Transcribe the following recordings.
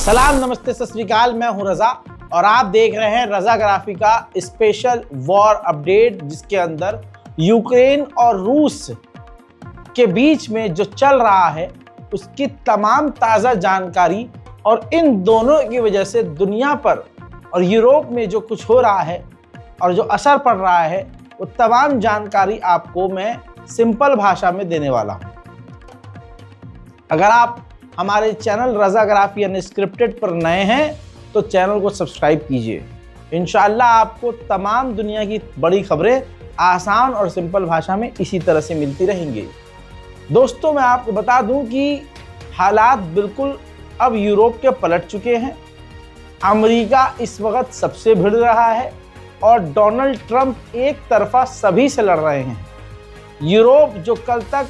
सलाम, नमस्ते, सत श्री अकाल। मैं हूं रजा और आप देख रहे हैं रजाग्राफी का स्पेशल वॉर अपडेट, जिसके अंदर यूक्रेन और रूस के बीच में जो चल रहा है उसकी तमाम ताज़ा जानकारी और इन दोनों की वजह से दुनिया पर और यूरोप में जो कुछ हो रहा है और जो असर पड़ रहा है वो तमाम जानकारी आपको मैं सिंपल भाषा में देने वाला हूँ। अगर आप हमारे चैनल रजाग्राफी अनस्क्रिप्टेड पर नए हैं तो चैनल को सब्सक्राइब कीजिए। इंशाअल्लाह आपको तमाम दुनिया की बड़ी खबरें आसान और सिंपल भाषा में इसी तरह से मिलती रहेंगी। दोस्तों, मैं आपको बता दूं कि हालात बिल्कुल अब यूरोप के पलट चुके हैं। अमेरिका इस वक्त सबसे भिड़ रहा है और डोनाल्ड ट्रंप एक तरफा सभी से लड़ रहे हैं। यूरोप जो कल तक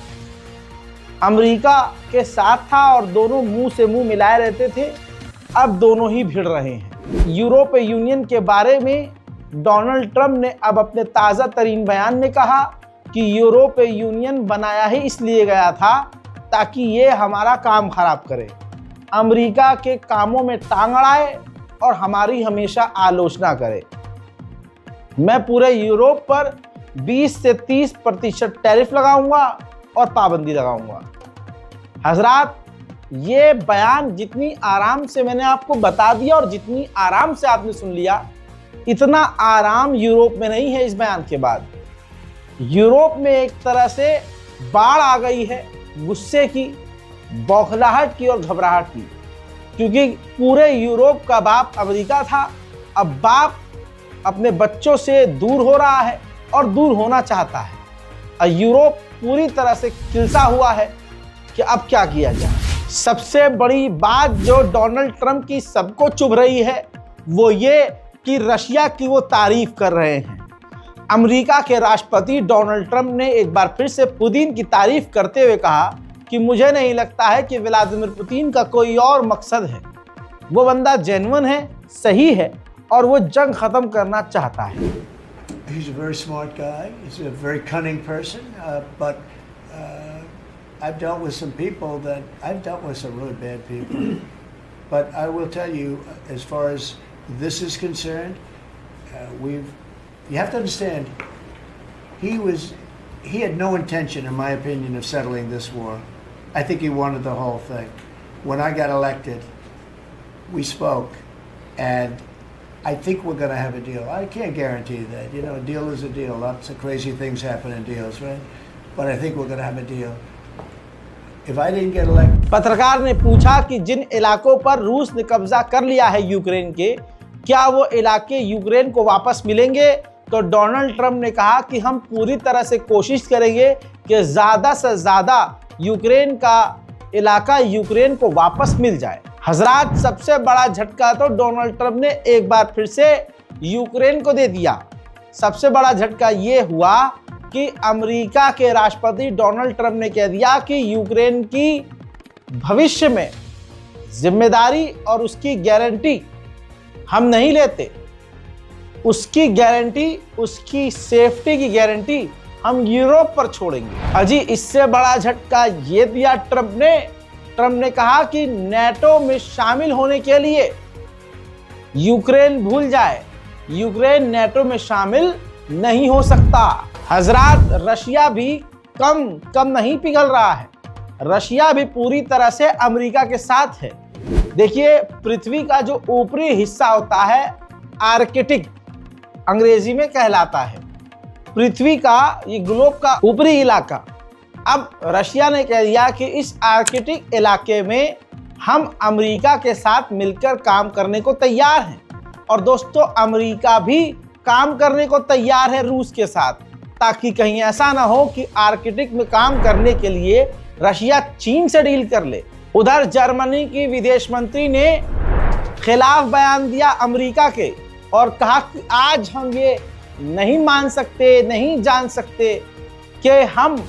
अमेरिका के साथ था और दोनों मुंह से मुंह मिलाए रहते थे, अब दोनों ही भिड़ रहे हैं। यूरोपीय यूनियन के बारे में डोनाल्ड ट्रंप ने अब अपने ताज़ा तरीन बयान में कहा कि यूरोपीय यूनियन बनाया ही इसलिए गया था ताकि ये हमारा काम खराब करे, अमेरिका के कामों में टांग अड़ाए और हमारी हमेशा आलोचना करे। मैं पूरे यूरोप पर 20 से 30% टैरिफ लगाऊंगा और पाबंदी लगाऊंगा। हजरात, ये बयान जितनी आराम से मैंने आपको बता दिया और जितनी आराम से आपने सुन लिया, इतना आराम यूरोप में नहीं है। इस बयान के बाद यूरोप में एक तरह से बाढ़ आ गई है, गुस्से की, बौखलाहट की और घबराहट की, क्योंकि पूरे यूरोप का बाप अमेरिका था। अब बाप अपने बच्चों से दूर हो रहा है और दूर होना चाहता है। और यूरोप पूरी तरह से किलसा हुआ है कि अब क्या किया जाए। सबसे बड़ी बात जो डोनाल्ड ट्रंप की सबको चुभ रही है वो ये कि रशिया की वो तारीफ कर रहे हैं। अमेरिका के राष्ट्रपति डोनाल्ड ट्रंप ने एक बार फिर से पुतिन की तारीफ करते हुए कहा कि मुझे नहीं लगता है कि व्लादिमीर पुतिन का कोई और मकसद है। वो बंदा जेन्युइन है, सही है और वो जंग खत्म करना चाहता है। He's a very smart guy. He's a very cunning person. But I've dealt with some people I've dealt with some really bad people. But I will tell you, as far as this is concerned, you have to understand, he had no intention, in my opinion, of settling this war. I think he wanted the whole thing. When I got elected, we spoke, and I think we're going to have a deal. I can't guarantee that. You know, a deal is a deal. Lots of crazy things happen in deals, right? But I think we're going to have a deal. If I didn't get elected... पत्रकार ने पूछा कि जिन इलाकों पर रूस ने कब्जा कर लिया है यूक्रेन के, क्या वो इलाके यूक्रेन को वापस मिलेंगे? तो डोनाल्ड ट्रंप ने कहा कि हम पूरी तरह से कोशिश करेंगे कि ज़्यादा से ज़्यादा यूक्रेन का इलाका यूक्रेन को वापस मिल जाए। हजरात, सबसे बड़ा झटका तो डोनाल्ड ट्रंप ने एक बार फिर से यूक्रेन को दे दिया। सबसे बड़ा झटका ये हुआ कि अमेरिका के राष्ट्रपति डोनाल्ड ट्रंप ने कह दिया कि यूक्रेन की भविष्य में जिम्मेदारी और उसकी गारंटी हम नहीं लेते। उसकी गारंटी, उसकी सेफ्टी की गारंटी हम यूरोप पर छोड़ेंगे। अजी, इससे बड़ा झटका ये दिया ट्रंप ने कहा कि नेटो में शामिल होने के लिए यूक्रेन भूल जाए, यूक्रेन नेटो में शामिल नहीं हो सकता। हजरात, रशिया भी कम नहीं पिघल रहा है। रशिया भी पूरी तरह से अमेरिका के साथ है। देखिए, पृथ्वी का जो ऊपरी हिस्सा होता है आर्कटिक, अंग्रेजी में कहलाता है, पृथ्वी का, ये ग्लोब का ऊपरी इलाका। अब रशिया ने कह दिया कि इस आर्कटिक इलाके में हम अमेरिका के साथ मिलकर काम करने को तैयार हैं। और दोस्तों, अमेरिका भी काम करने को तैयार है रूस के साथ, ताकि कहीं ऐसा ना हो कि आर्कटिक में काम करने के लिए रशिया चीन से डील कर ले। उधर जर्मनी की विदेश मंत्री ने खिलाफ बयान दिया अमेरिका के और कहा कि आज हम ये नहीं मान सकते, नहीं जान सकते कि हम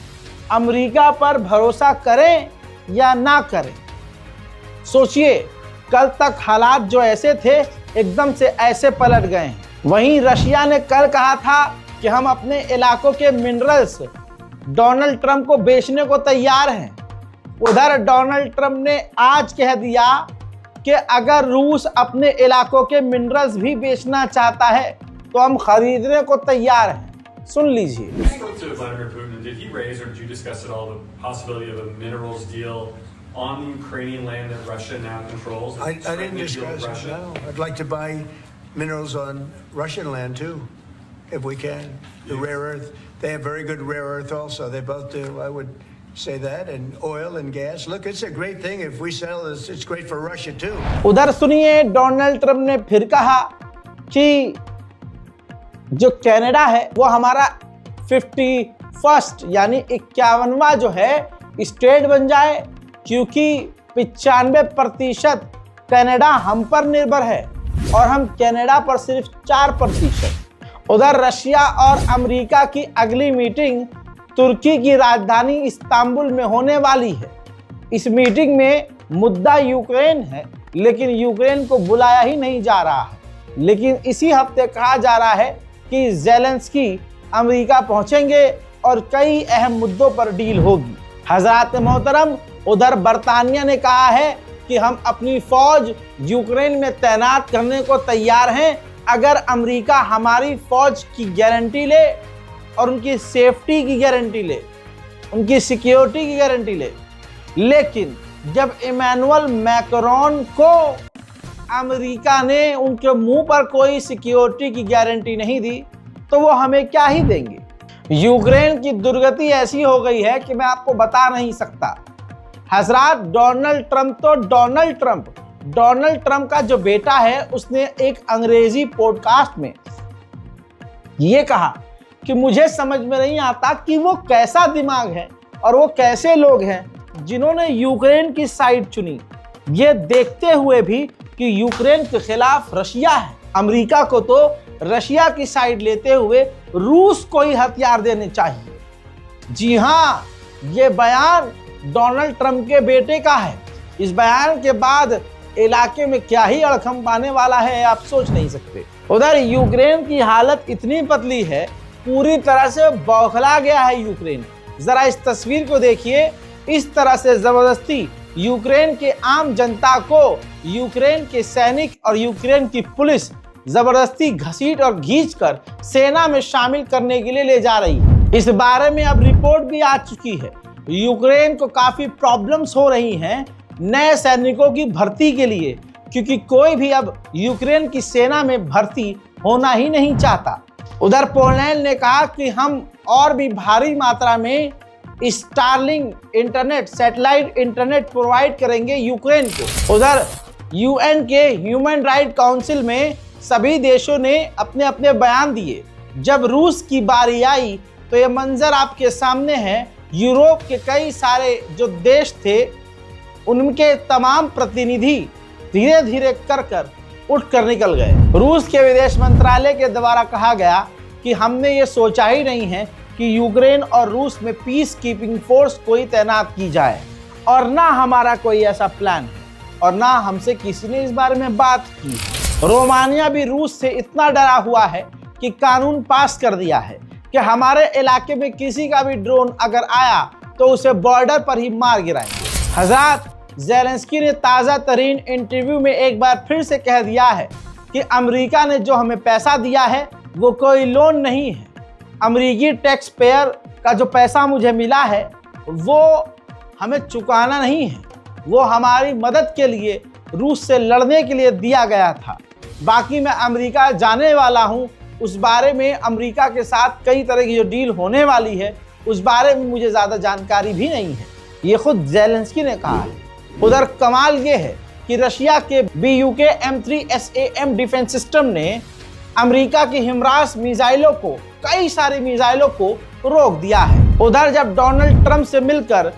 अमेरिका पर भरोसा करें या ना करें। सोचिए, कल तक हालात जो ऐसे थे एकदम से ऐसे पलट गए हैं। वहीं रशिया ने कल कहा था कि हम अपने इलाकों के मिनरल्स डोनाल्ड ट्रंप को बेचने को तैयार हैं। उधर डोनाल्ड ट्रंप ने आज कह दिया कि अगर रूस अपने इलाकों के मिनरल्स भी बेचना चाहता है तो हम खरीदने को तैयार हैं। सुन लीजिए। You spoke to Vladimir Putin, and did he raise or did you discuss at all the possibility of a minerals deal on the Ukrainian land that Russia now controls? I didn't discuss it, no. I'd like to buy minerals on Russian land too, if we can. The rare earth, they have very good rare earth also. They both do, I would say that, and oil and gas. Look, it's a great thing if we sell this. It's great for Russia too. उधर सुनिए, Donald Trump ने फिर कहा कि जो Canada है वो हमारा 51st यानी 51वां जो है स्टेट बन जाए, क्योंकि 95% कनाडा हम पर निर्भर है और हम कनाडा पर सिर्फ 4%। उधर रशिया और अमेरिका की अगली मीटिंग तुर्की की राजधानी इस्तांबुल में होने वाली है। इस मीटिंग में मुद्दा यूक्रेन है, लेकिन यूक्रेन को बुलाया ही नहीं जा रहा है। लेकिन इसी हफ्ते कहा जा रहा है कि ज़ेलेंस्की अमेरिका पहुंचेंगे और कई अहम मुद्दों पर डील होगी। हज़रात मोहतरम, उधर बरतानिया ने कहा है कि हम अपनी फौज यूक्रेन में तैनात करने को तैयार हैं अगर अमेरिका हमारी फौज की गारंटी ले और उनकी सेफ्टी की गारंटी ले, उनकी सिक्योरिटी की गारंटी ले। लेकिन जब इमैनुअल मैक्रोन को अमेरिका ने उनके मुंह पर कोई सिक्योरिटी की गारंटी नहीं दी तो वो हमें क्या ही देंगे। यूक्रेन की दुर्गति ऐसी हो गई है कि मैं आपको बता नहीं सकता। हजरात, डोनाल्ड ट्रंप का जो बेटा है उसने एक अंग्रेजी पॉडकास्ट में ये कहा कि मुझे समझ में नहीं आता कि वो कैसा दिमाग है और वो कैसे लोग हैं जिन्होंने यूक्रेन की साइड चुनी, ये देखते हुए भी कि यूक्रेन के खिलाफ रशिया है। अमेरिका को तो रशिया की साइड लेते हुए रूस को ही हथियार देने चाहिए। जी हाँ, ये बयान डोनाल्ड ट्रंप के बेटे का है। इस बयान के बाद इलाके में क्या ही अड़खम पाने वाला है आप सोच नहीं सकते। उधर यूक्रेन की हालत इतनी पतली है, पूरी तरह से बौखला गया है यूक्रेन। जरा इस तस्वीर को देखिए। इस तरह से जबरदस्ती यूक्रेन के आम जनता को यूक्रेन के सैनिक और यूक्रेन की पुलिस जबरदस्ती घसीट और खींचकर सेना में शामिल करने के लिए ले जा रही है। इस बारे में अब रिपोर्ट भी आ चुकी है। यूक्रेन को काफी प्रॉब्लम्स हो रही हैं नए सैनिकों की भर्ती के लिए, क्योंकि कोई भी अब यूक्रेन की सेना में भर्ती होना ही नहीं चाहता। उधर पोलैंड ने कहा कि हम और भी भारी मात्रा में Starlink internet, satellite internet provide करेंगे यूक्रेन को। उधर यूएन के ह्यूमन राइट काउंसिल में सभी देशों ने अपने अपने बयान दिए। जब रूस की बारी आई तो ये मंजर आपके सामने है। यूरोप के कई सारे जो देश थे उनके तमाम प्रतिनिधि धीरे धीरे कर उठकर निकल गए। रूस के विदेश मंत्रालय के द्वारा कहा गया कि हमने ये सोचा ही नहीं है कि यूक्रेन और रूस में पीस कीपिंग फोर्स कोई तैनात की जाए, और ना हमारा कोई ऐसा प्लान है और ना हमसे किसी ने इस बारे में बात की। रोमानिया भी रूस से इतना डरा हुआ है कि कानून पास कर दिया है कि हमारे इलाके में किसी का भी ड्रोन अगर आया तो उसे बॉर्डर पर ही मार गिराएंगे। हज़रात, ज़ेलेंस्की ने ताज़ा तरीन इंटरव्यू में एक बार फिर से कह दिया है कि अमेरिका ने जो हमें पैसा दिया है वो कोई लोन नहीं है। अमेरिकी टैक्स पेयर का जो पैसा मुझे मिला है वो हमें चुकाना नहीं है, वो हमारी मदद के लिए, रूस से लड़ने के लिए दिया गया था। बाकी मैं अमेरिका जाने वाला हूँ, उस बारे में अमेरिका के साथ कई तरह की जो डील होने वाली है उस बारे में मुझे ज़्यादा जानकारी भी नहीं है, ये खुद ज़ेलेंस्की ने कहा है। उधर कमाल ये है कि रशिया के BUK M3SAM डिफेंस सिस्टम ने अमेरिका की हिमरास मिसाइलों को, कई सारी मिसाइलों को रोक दिया है। उधर जब डोनाल्ड ट्रंप से मिलकर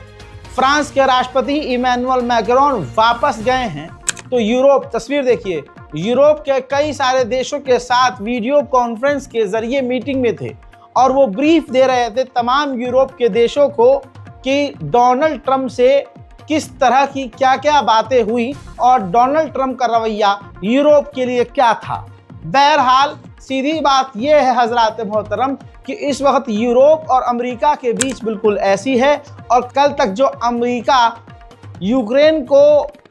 फ्रांस के राष्ट्रपति इमैनुअल मैक्रोन वापस गए हैं तो यूरोप, तस्वीर देखिए, यूरोप के कई सारे देशों के साथ वीडियो कॉन्फ्रेंस के जरिए मीटिंग में थे और वो ब्रीफ दे रहे थे तमाम यूरोप के देशों को कि डोनाल्ड ट्रंप से किस तरह की क्या क्या बातें हुई और डोनाल्ड ट्रंप का रवैया यूरोप के लिए क्या था। बहरहाल सीधी बात यह है हजरात मोहतरम कि इस वक्त यूरोप और अमेरिका के बीच बिल्कुल ऐसी है, और कल तक जो अमेरिका यूक्रेन को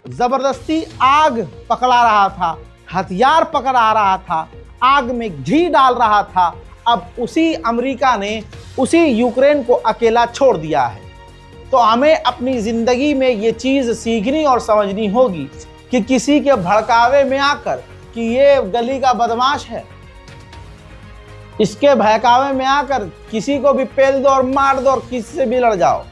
जबरदस्ती आग पकड़ा रहा था, हथियार पकड़ा रहा था, आग में घी डाल रहा था, अब उसी अमेरिका ने उसी यूक्रेन को अकेला छोड़ दिया है। तो हमें अपनी जिंदगी में ये चीज सीखनी और समझनी होगी कि किसी के भड़कावे में आकर कि ये गली का बदमाश है, इसके बहकावे में आकर किसी को भी पेल दो और मार दो और किसी से भी लड़ जाओ।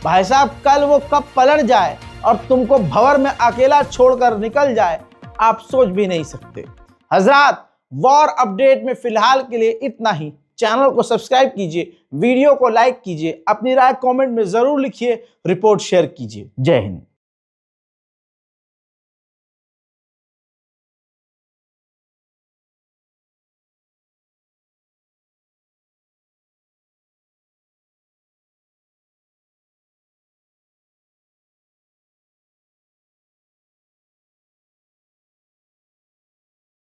भाई साहब, कल वो कब पलट जाए और तुमको भंवर में अकेला छोड़कर निकल जाए, आप सोच भी नहीं सकते। हजरात, वॉर अपडेट में फिलहाल के लिए इतना ही। चैनल को सब्सक्राइब कीजिए, वीडियो को लाइक कीजिए, अपनी राय कमेंट में जरूर लिखिए, रिपोर्ट शेयर कीजिए। जय हिंद।